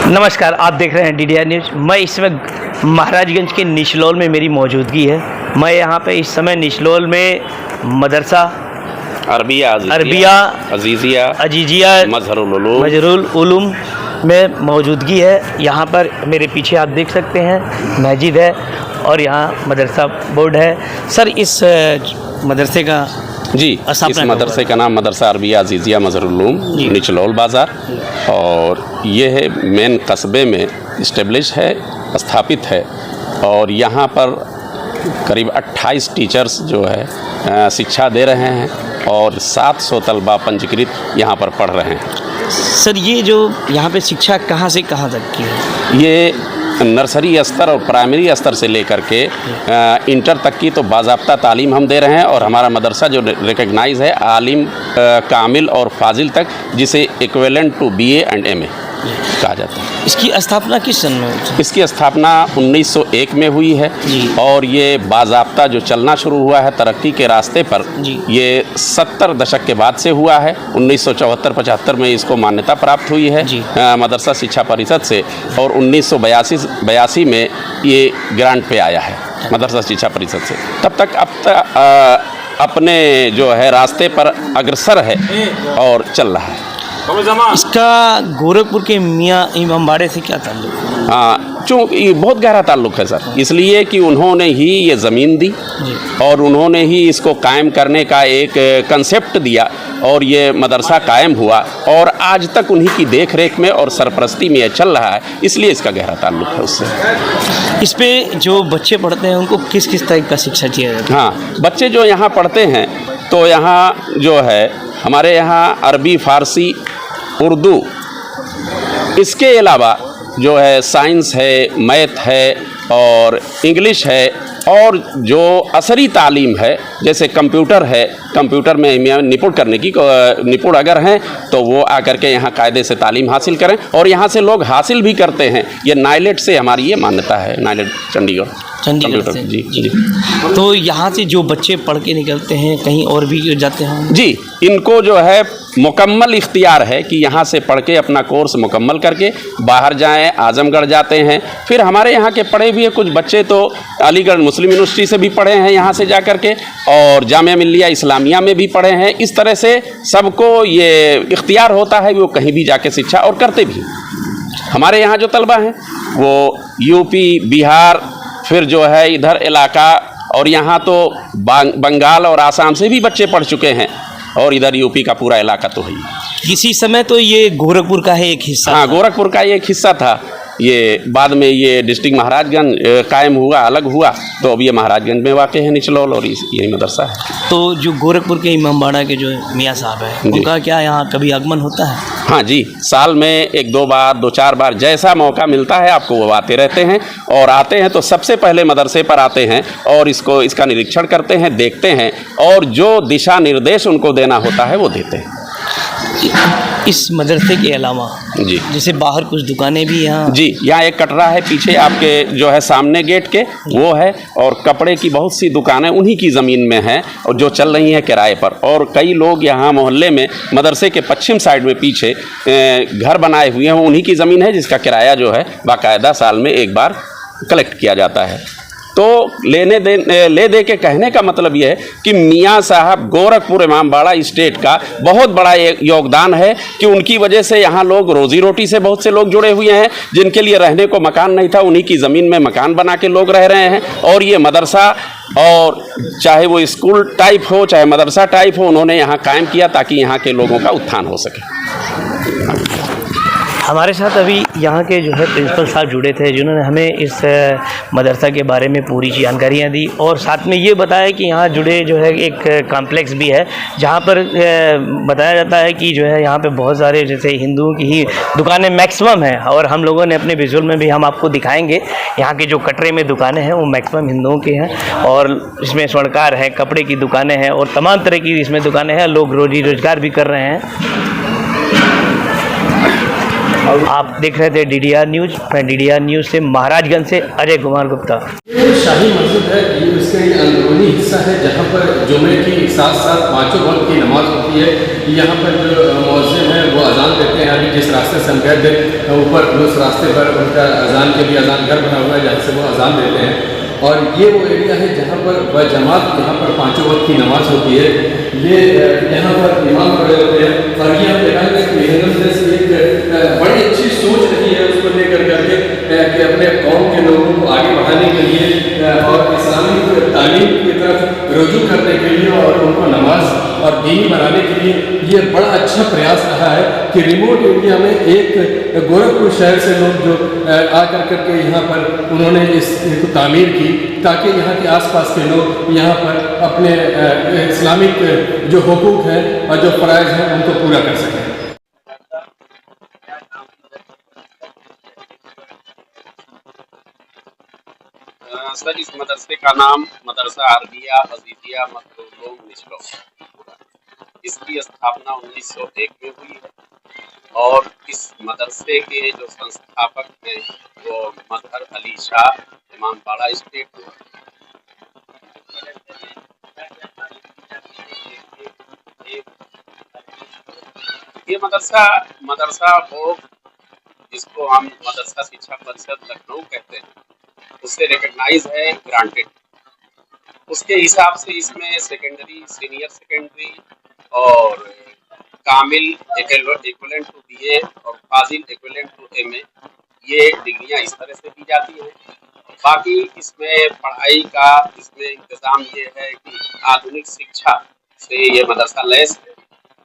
नमस्कार, आप देख रहे हैं DDR न्यूज़। मैं इस वक्त महाराजगंज के निचलौल में मेरी मौजूदगी है। मैं यहाँ पे इस समय निचलौल में मदरसा अरबिया अजीजिया मजहरुल उलूम में मौजूदगी है। यहाँ पर मेरे पीछे आप देख सकते हैं मस्जिद है और यहाँ मदरसा बोर्ड है। सर, इस मदरसे का इस मदरसे का नाम मदरसा अरबिया अजीजिया मजहरुल उलूम निचलौल बाज़ार, और ये है मेन कस्बे में इस्टेब्लिश है, स्थापित है। और यहाँ पर करीब 28 टीचर्स जो है शिक्षा दे रहे हैं और 700 तलबा पंजीकृत यहाँ पर पढ़ रहे हैं। सर, ये जो यहाँ पे शिक्षा कहाँ से कहाँ तक की है? ये नर्सरी स्तर और प्राइमरी स्तर से लेकर के इंटर तक की तो बाज़ाब्ता तालीम हम दे रहे हैं, और हमारा मदरसा जो रिकग्नाइज़ है आलिम कामिल और फाजिल तक, जिसे equivalent to BA and MA कहा जाता है। इसकी स्थापना किस सन में हुई थी? इसकी स्थापना 1901 में हुई है और ये बाज़ाब्ता जो चलना शुरू हुआ है तरक्की के रास्ते पर, ये 70 दशक के बाद से हुआ है। 1974-75 में इसको मान्यता प्राप्त हुई है मदरसा शिक्षा परिषद से, और 1982 में ये ग्रांट पे आया है मदरसा शिक्षा परिषद से। तब तक अपने जो है रास्ते पर अग्रसर है और चल रहा है। इसका गोरखपुर के मियाँ इमामबाड़े से क्या ताल्लुक है? हाँ, चूँकि बहुत गहरा ताल्लुक़ है सर, इसलिए कि उन्होंने ही ये ज़मीन दी और उन्होंने ही इसको कायम करने का एक कंसेप्ट दिया, और ये मदरसा कायम हुआ और आज तक उन्हीं की देख रेख में और सरपरस्ती में ये चल रहा है, इसलिए इसका गहरा ताल्लुक़ है उससे। इस पे जो बच्चे पढ़ते हैं उनको किस किस टाइप का शिक्षा दिया जाता है? हाँ, बच्चे जो यहाँ पढ़ते हैं तो यहाँ जो है हमारे यहाँ अरबी, फ़ारसी, उर्दू, इसके अलावा जो है साइंस है, मैथ है और इंग्लिश है, और जो असरी तालीम है जैसे कंप्यूटर है, कंप्यूटर में निपुण करने की निपुण अगर हैं तो वो आकर के यहाँ कायदे से तालीम हासिल करें, और यहाँ से लोग हासिल भी करते हैं। ये नाइलेट से हमारी ये मान्यता है, नाइलेट चंडीगढ़ से। जी। तो यहाँ से जो बच्चे पढ़ के निकलते हैं कहीं और भी जाते हैं? जी, इनको जो है मुकम्मल इख्तियार है कि यहाँ से पढ़ के अपना कोर्स मुकम्मल करके बाहर जाएं, आजमगढ़ जाते हैं। फिर हमारे यहाँ के पढ़े भी हैं कुछ बच्चे तो अलीगढ़ मुस्लिम यूनिवर्सिटी से भी पढ़े हैं यहाँ से जा कर के, और जामिया मिल्लिया इस्लामिया में भी पढ़े हैं। इस तरह से सबको ये इख्तियार होता है कि वो कहीं भी जाके शिक्षा और करते भी। हमारे यहाँ जो तलबा हैं वो यूपी, बिहार, फिर जो है इधर इलाका, और यहाँ तो बंगाल और आसाम से भी बच्चे पढ़ चुके हैं, और इधर यूपी का पूरा इलाका तो है। किसी समय तो ये गोरखपुर का है एक हिस्सा? हाँ, गोरखपुर का ये एक हिस्सा था। ये बाद में ये डिस्ट्रिक्ट महाराजगंज कायम हुआ, अलग हुआ, तो अब ये महाराजगंज में वाक़ है निचलौल, और यही मदरसा है। तो जो गोरखपुर के इमामबाड़ा के जो मियाँ साहब हैं उनका क्या यहाँ कभी आगमन होता है? हाँ जी, साल में 1-2 बार, 2-4 बार, जैसा मौका मिलता है आपको वो आते रहते हैं। और आते हैं तो सबसे पहले मदरसे पर आते हैं और इसका निरीक्षण करते हैं, देखते हैं, और जो दिशा निर्देश उनको देना होता है वो देते हैं। इस मदरसे के अलावा जैसे बाहर कुछ दुकानें भी यहाँ? जी, यहाँ एक कटरा है पीछे आपके जो है सामने गेट के, वो है, और कपड़े की बहुत सी दुकानें उन्हीं की ज़मीन में हैं और जो चल रही हैं किराए पर। और कई लोग यहाँ मोहल्ले में मदरसे के पश्चिम साइड में पीछे घर बनाए हुए हैं, वो उन्हीं की ज़मीन है जिसका किराया जो है बाकायदा साल में एक बार कलेक्ट किया जाता है। तो ले दे के कहने का मतलब ये है कि मियाँ साहब गोरखपुर इमामबाड़ा स्टेट का बहुत बड़ा योगदान है कि उनकी वजह से यहाँ लोग रोज़ी रोटी से बहुत से लोग जुड़े हुए हैं। जिनके लिए रहने को मकान नहीं था, उन्हीं की ज़मीन में मकान बना के लोग रह रहे हैं। और ये मदरसा, और चाहे वो स्कूल टाइप हो चाहे मदरसा टाइप हो, उन्होंने यहाँ कायम किया ताकि यहाँ के लोगों का उत्थान हो सके। हमारे साथ अभी यहाँ के जो है प्रिंसिपल साहब जुड़े थे, जिन्होंने हमें इस मदरसा के बारे में पूरी जानकारियाँ दी, और साथ में ये बताया कि यहाँ जुड़े जो है एक कॉम्प्लेक्स भी है जहाँ पर बताया जाता है कि जो है यहाँ पे बहुत सारे जैसे हिंदुओं की ही दुकानें मैक्सिमम हैं। और हम लोगों ने अपने विजुअल में भी हम आपको दिखाएंगे, यहाँ के जो कटरे में दुकानें हैं वो मैक्सिमम हिंदुओं की हैं, और इसमें स्वर्णकार है, कपड़े की दुकानें हैं, और तमाम तरह की इसमें दुकानें हैं। लोग रोजी रोजगार भी कर रहे हैं। आप देख रहे थे DDR न्यूज़। मैं DDR न्यूज़ से महाराजगंज से अजय कुमार गुप्ता। ये शाही मस्जिद है, ये उसका ये अंदरूनी हिस्सा है जहाँ पर जुमे की साथ साथ पाँचों वक्त की नमाज होती है। यहाँ पर जो मौज़िन है वो अजान देते हैं। अभी जिस रास्ते से हम गए थे ऊपर उस रास्ते पर उनका अजान के लिए अजान घर बना हुआ है जहाँ से वो अजान देते हैं। और ये वो एरिया है जहाँ पर बजमात यहाँ पर पाँचों वक्त की नमाज होती है। ये यहाँ पर इमाम खड़े होते हैं और ये हम देखेंगे कि हिंदुस्तान से एक बड़ी अच्छी सोच रही है उसको लेकर करके कि अपने कौम के लोगों को आगे बढ़ाने के लिए और इस्लामिक तालीम की तरफ रुजू करने के लिए और उनको नमाज और दीनी बनाने के लिए ये बड़ा अच्छा प्रयास रहा है कि रिमोट एरिया में एक गोरखपुर शहर से लोग जो आकर करके यहाँ पर उन्होंने इसको तामीर की ताकि यहाँ के आसपास के लोग यहाँ पर अपने इस्लामिक जो हुकूक हैं और जो फ़राइज़ हैं उनको पूरा कर सकें। सर, इस मदरसे का नाम मदरसा अरबिया अजीजिया मखदूम निचलो। इसकी स्थापना 1901 में हुई है और इस मदरसे के जो संस्थापक हैं वो मजहर अली शाह इमामबाड़ा स्टेट। ये मदरसा बोर्ड, जिसको हम मदरसा शिक्षा परिषद लखनऊ कहते हैं, उससे रिकग्नाइज है, ग्रांटेड। उसके हिसाब से इसमें सेकेंडरी, सीनियर सेकेंडरी और कामिल इक्विवेलेंट टू BA और फाजिल इक्विवेलेंट टू MA ये डिग्रियां इस तरह से दी जाती हैं। बाकी इसमें पढ़ाई का इसमें इंतज़ाम ये है कि आधुनिक शिक्षा से ये मदरसा लैस है,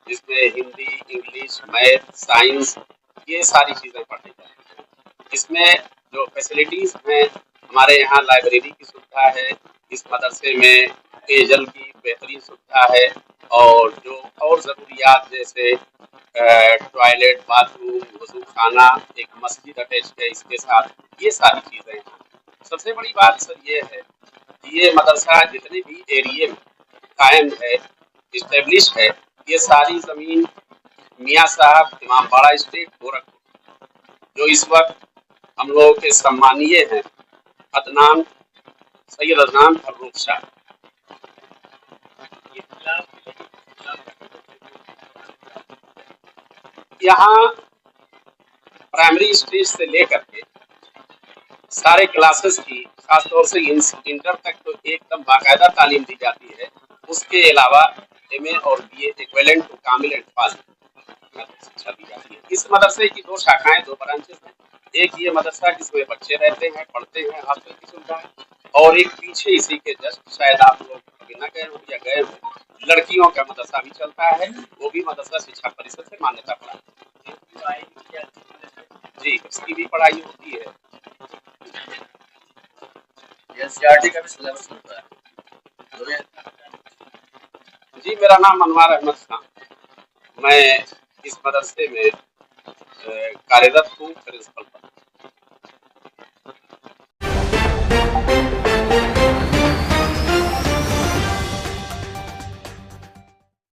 जिसमें हिंदी, इंग्लिश, मैथ, साइंस ये सारी चीज़ें पढ़ाई जाती हैं। इसमें जो फैसिलिटीज़ हैं, हमारे यहाँ लाइब्रेरी की सुविधा है, इस मदरसे में पेयजल की बेहतरीन सुविधा है और जो और ज़रूरियात जैसे टॉयलेट, बाथरूम, वज़ू खाना, एक मस्जिद अटैच है इसके साथ, ये सारी चीज़ें हैं। सबसे बड़ी बात सर ये है कि ये मदरसा जितने भी एरिए में कायम है, इस्टेब्लिश है, ये सारी ज़मीन मियाँ साहब इमामबाड़ा स्टेट गोरखपुर, जो इस वक्त हम लोगों के सम्मानीय हैं सैयद अदनान फर्रुख शाह। यहाँ प्राइमरी स्टेज से लेकर के सारे क्लासेस की, खासतौर से इंटर तक तो एकदम बाकायदा तालीम दी जाती है। उसके अलावा MA और BA equivalent to Kamil and Fazil शिक्षा दी जाती है। इस मदरसे की 2 शाखाएं, 2 ब्रांचेस हैं। एक ये मदरसा जिसमें बच्चे रहते हैं, पढ़ते हैं, हॉस्टल की सुविधा है, और एक पीछे इसी के जस्ट, शायद आप लोग कभी ना गए हो या गए हो, लड़कियों का मदरसा भी चलता है, वो भी मदरसा शिक्षा परिषद से मान्यता प्राप्त है। जी, इसकी भी पढ़ाई होती है। NCERT का भी सिलेबस होता है। जी, मेरा नाम अनवार अहमद खान। मैं इस मदरसे में कार्यरत हूँ, प्रिंसिपल।